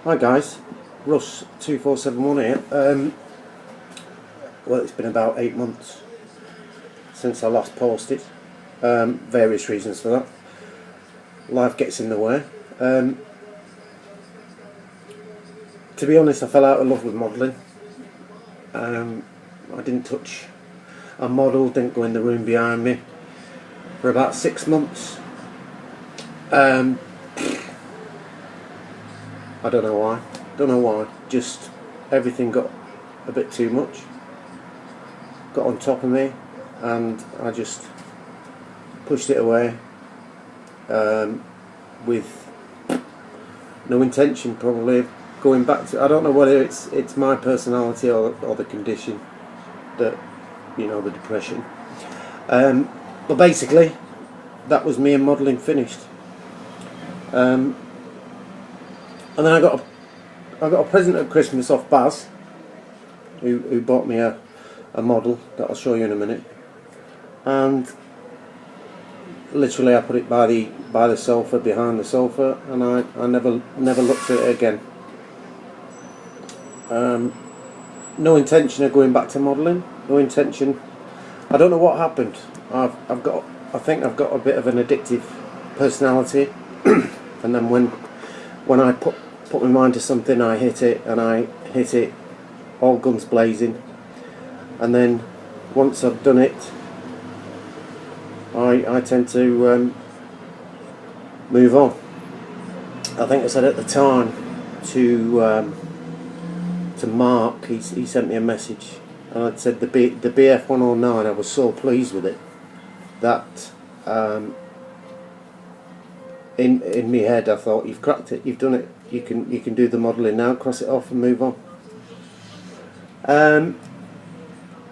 Hi guys, Russ 2471 here. Well, it's been about 8 months since I last posted. Various reasons for that. Life gets in the way. To be honest, I fell out of love with modelling. I didn't touch a model, didn't go in the room behind me for about 6 months. I don't know why. Just everything got a bit too much. Got on top of me, and I just pushed it away with no intention, probably, of going back to. I don't know whether it's my personality or the condition that, the depression. But basically, that was me and modelling finished. And then I got a present at Christmas off Baz, who bought me a model that I'll show you in a minute, and literally I put it by the sofa, behind the sofa, and I never looked at it again. No intention of going back to modelling. No intention. I don't know what happened. I think I've got a bit of an addictive personality, and then when I put my mind to something, I hit it, and I hit it all guns blazing. And then once I've done it, I tend to move on. I think I said at the time to Mark, he sent me a message, and I'd said the BF 109. I was so pleased with it that in my head I thought, you've cracked it, you've done it. You can do the modelling now, cross it off and move on.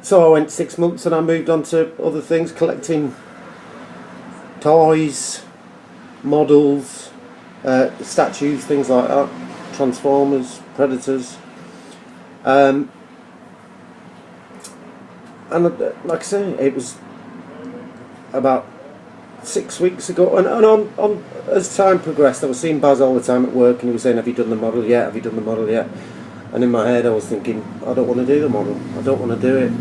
So I went 6 months and I moved on to other things, collecting toys, models, statues, things like that, Transformers, Predators. And like I say, it was about 6 weeks ago, and on as time progressed, I was seeing Baz all the time at work, and he was saying, have you done the model yet? Have you done the model yet? And in my head I was thinking, I don't want to do the model, I don't want to do it.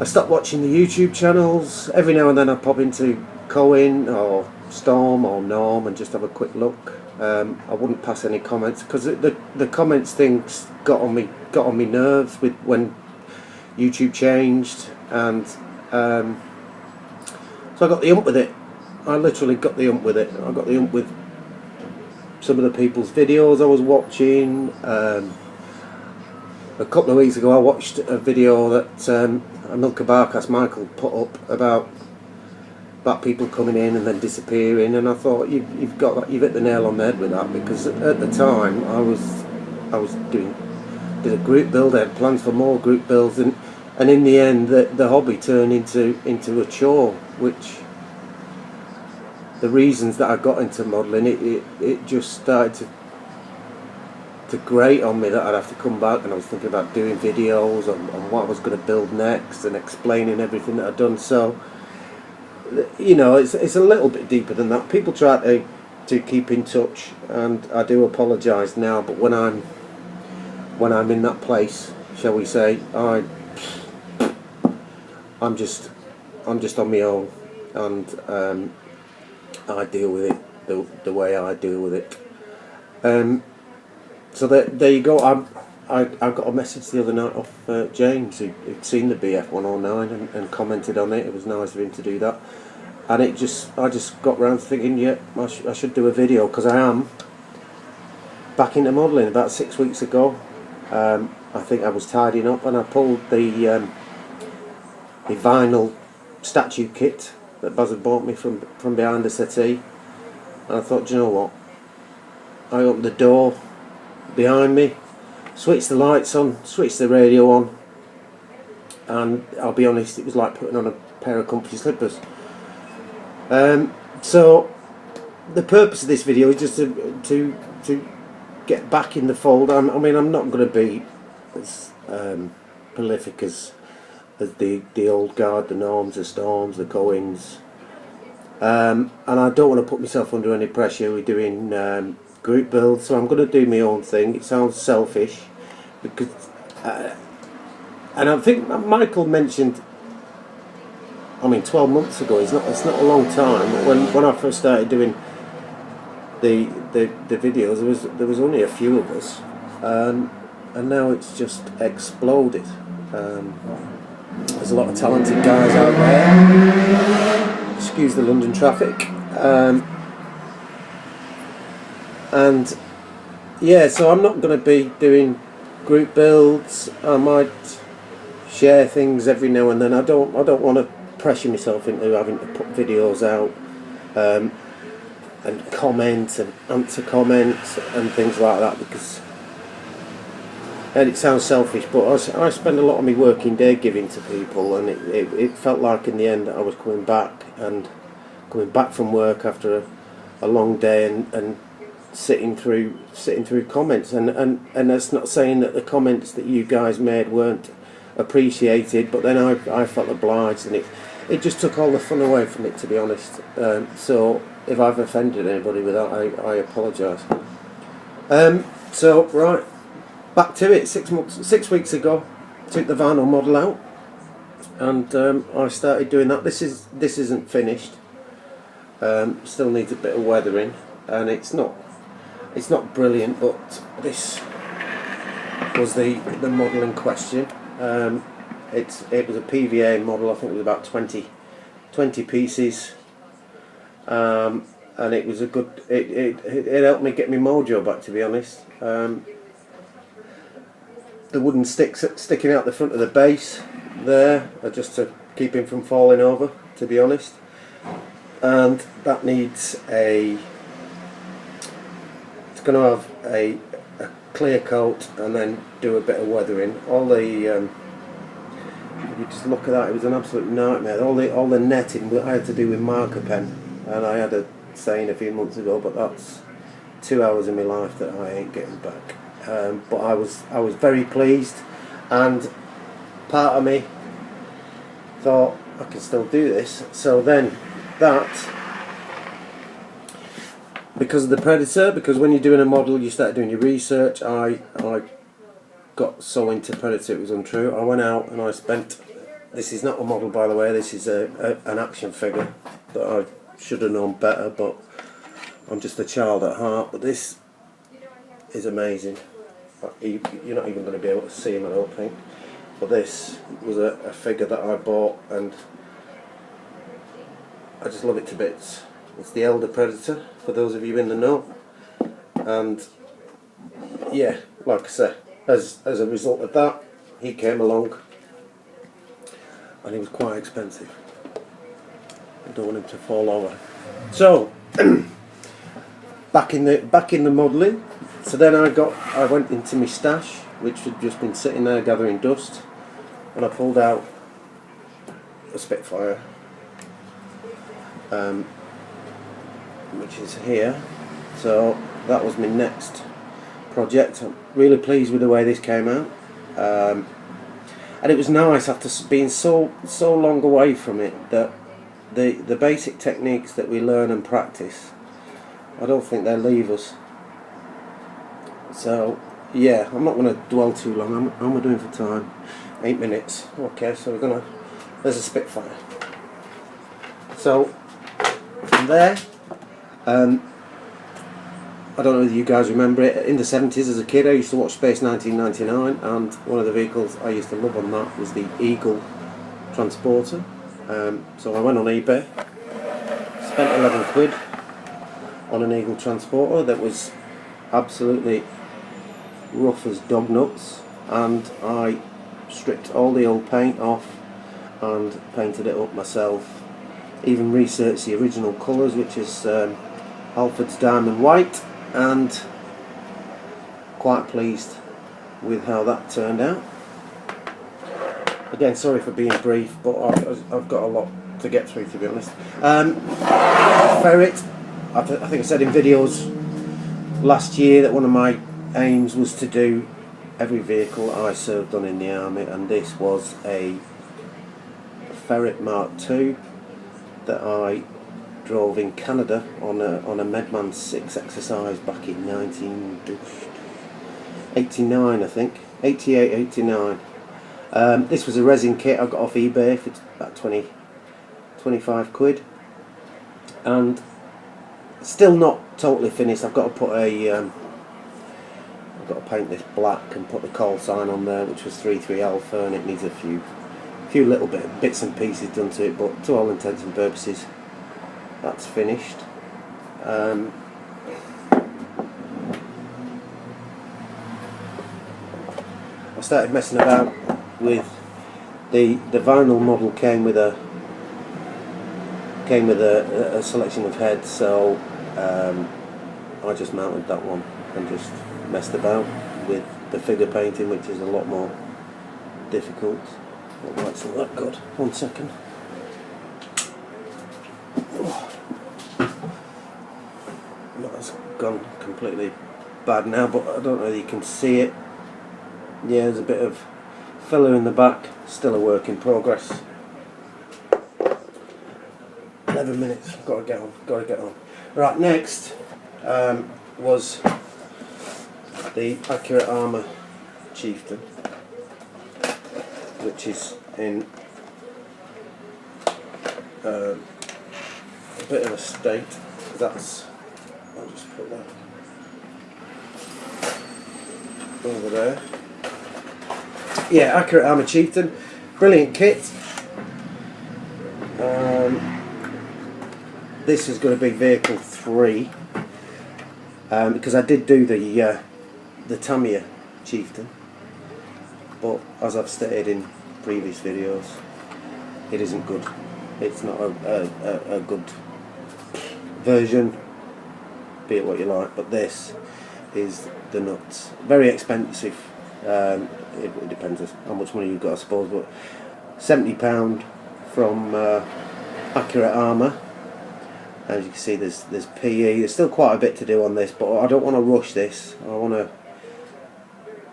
I stopped watching the YouTube channels. Every now and then I pop into Cohen or Storm or Norm and just have a quick look. I wouldn't pass any comments, because the comments things got on me nerves with when YouTube changed, and so I got the ump with it. I literally got the ump with it. I got the ump with some of the people's videos I was watching. A couple of weeks ago I watched a video that Amilcar Barkas Michael put up about people coming in and then disappearing, and I thought, you've hit the nail on the head with that, because at the time I did a group build, I had plans for more group builds, and in the end the hobby turned into a chore, which the reasons that I got into modelling, it just started to grate on me that I'd have to come back, and I was thinking about doing videos on what I was going to build next and explaining everything that I'd done. So, it's a little bit deeper than that. People try to keep in touch, and I do apologise now, but when I'm in that place, shall we say, I'm just on my own, and I deal with it the way I deal with it. So there you go. I got a message the other night off James, who'd seen the BF 109 and commented on it. It was nice of him to do that, and I just got round to thinking, yeah, I should do a video, because I am back into modelling. About 6 weeks ago, I think I was tidying up, and I pulled the vinyl statue kit that Baz had bought me from behind the settee, and I thought, do you know what? I opened the door behind me, switched the lights on, switched the radio on, and I'll be honest, it was like putting on a pair of comfy slippers. So the purpose of this video is just to get back in the fold. I mean, I'm not going to be as prolific as the old guard, the Norms, the Storms, the Cohens, and I don't want to put myself under any pressure with doing group build, so I'm going to do my own thing. It sounds selfish, because and I think Michael mentioned, I mean 12 months ago, it's not a long time, when I first started doing the videos, there was only a few of us, and now it's just exploded. There's a lot of talented guys out there. Excuse the London traffic. And yeah, so I'm not going to be doing group builds. I might share things every now and then. I don't want to pressure myself into having to put videos out and comment and answer comments and things like that, because, and it sounds selfish, but I spend a lot of my working day giving to people, and it felt like in the end I was coming back from work after a long day and sitting through comments, and that's not saying that the comments that you guys made weren't appreciated, but then I felt obliged, and it just took all the fun away from it, to be honest. So if I've offended anybody with that, I apologise. So right, back to it. 6 weeks ago, took the vinyl model out, and I started doing that. This isn't finished. Still needs a bit of weathering, and it's not brilliant, but this was the model in question. It was a PVA model. I think it was about 20 pieces, and it was a good. It helped me get my mojo back, to be honest. The wooden sticks sticking out the front of the base there are just to keep him from falling over, to be honest. And that needs it's going to have a clear coat and then do a bit of weathering. All the if you just look at that, it was an absolute nightmare. All the netting I had to do with marker pen, and I had a saying a few months ago, but that's 2 hours of my life that I ain't getting back. But I was very pleased, and part of me thought I can still do this. So then because of the Predator, because when you're doing a model you start doing your research, I got so into Predator it was untrue. I went out and I spent, this is not a model by the way, this is an action figure that I should have known better, but I'm just a child at heart. But this is amazing. You're not even going to be able to see him, I don't think. But this was a figure that I bought, and I just love it to bits. It's the Elder Predator, for those of you in the know. And yeah, like I say, as a result of that, he came along, and he was quite expensive. I don't want him to fall over. So back in the modelling. So then I went into my stash, which had just been sitting there gathering dust, and I pulled out a Spitfire, which is here. So that was my next project. I'm really pleased with the way this came out, and it was nice after being so long away from it, that the basic techniques that we learn and practice, I don't think they leave us. So yeah, I'm not going to dwell too long. How am I doing for time? 8 minutes. Okay, so there's a Spitfire. So from there, I don't know if you guys remember it, in the 70s as a kid I used to watch Space 1999, and one of the vehicles I used to love on that was the Eagle Transporter. So I went on eBay, spent 11 quid on an Eagle Transporter that was absolutely rough as dog nuts, and I stripped all the old paint off and painted it up myself. Even researched the original colours, which is Alfred's Diamond White, and quite pleased with how that turned out. Again, sorry for being brief, but I've got a lot to get through, to be honest. Ferret, I think I said in videos last year that one of my aims was to do every vehicle I served on in the army, and this was a Ferret Mark II that I drove in Canada on a Medman 6 exercise back in 1989, I think, 88, 89. This was a resin kit I got off eBay for about 25 quid, and still not totally finished. I've got to put I've got to paint this black and put the call sign on there, which was 33 alpha, and it needs a few little bits and pieces done to it, but to all intents and purposes that's finished. I started messing about with the vinyl model. Came with a selection of heads, so I just mounted that one and just messed about with the figure painting, which is a lot more difficult. What light's not that good? 1 second. That's gone completely bad now, but I don't know if you can see it. Yeah, there's a bit of filler in the back. Still a work in progress. 11 minutes. Got to get on. Right, next was the Accurate Armour Chieftain, which is in a bit of a state. That's, I'll just put that over there. Yeah, Accurate Armour Chieftain, brilliant kit. This is going to be vehicle 3, because I did do the Tamiya Chieftain, but as I've stated in previous videos, it isn't good. It's not a good version, be it what you like, but this is the nuts. Very expensive. It depends on how much money you've got, I suppose, but £70 from Accurate Armour. As you can see, there's PE. There's still quite a bit to do on this, but I don't want to rush this. I want to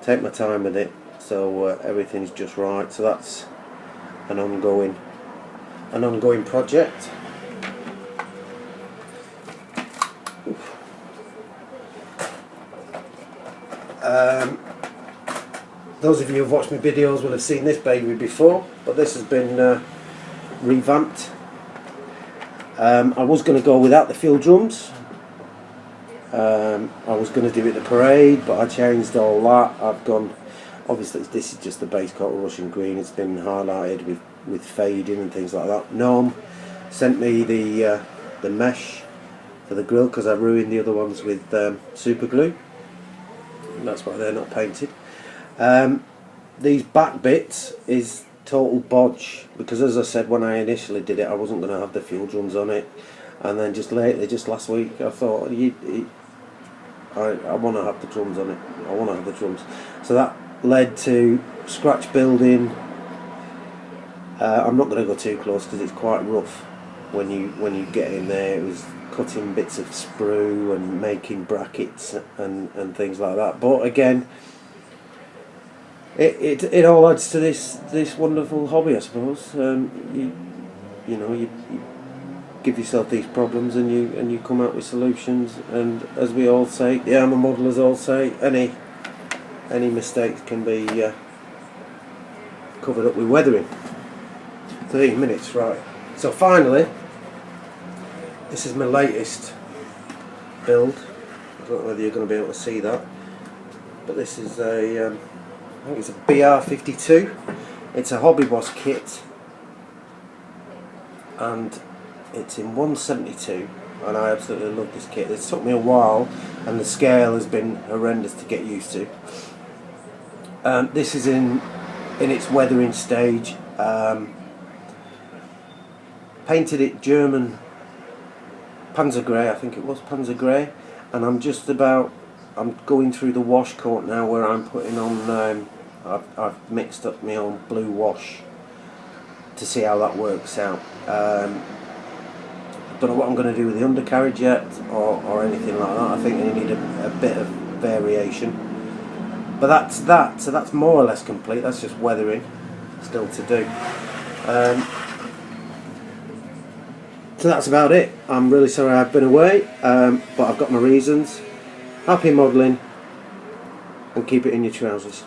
take my time with it, so everything's just right. So that's an ongoing project. Those of you who've watched my videos will have seen this baby before, but this has been revamped. I was going to go without the field drums. I was going to do it at the parade, but I changed all that. I've gone, obviously this is just the base coat of Russian green. It's been highlighted with fading and things like that. Norm sent me the mesh for the grill because I ruined the other ones with super glue. And that's why they're not painted. These back bits is total bodge, because as I said when I initially did it, I wasn't going to have the fuel drums on it, and then just last week I thought I want to have the drums on it. I want to have the drums, so that led to scratch building. I'm not going to go too close because it's quite rough when you get in there. It was cutting bits of sprue and making brackets and things like that, but again, it all adds to this wonderful hobby, I suppose. You give yourself these problems and you come out with solutions. And as we all say, the armour modelers all say, any mistakes can be covered up with weathering. 13 minutes, right? So finally, this is my latest build. I don't know whether you're going to be able to see that, but this is I think it's a BR52. It's a Hobby Boss kit, and it's in 172, and I absolutely love this kit. It took me a while, and the scale has been horrendous to get used to. This is in its weathering stage. Painted it German Panzer Grey, I think it was Panzer Grey, and I'm going through the wash coat now, where I'm putting on I've mixed up my own blue wash to see how that works out. Don't know what I'm going to do with the undercarriage yet, or anything like that. I think they need a bit of variation, but that's that. So that's more or less complete. That's just weathering still to do. So that's about it. I'm really sorry I've been away, but I've got my reasons. Happy modelling, and keep it in your trousers.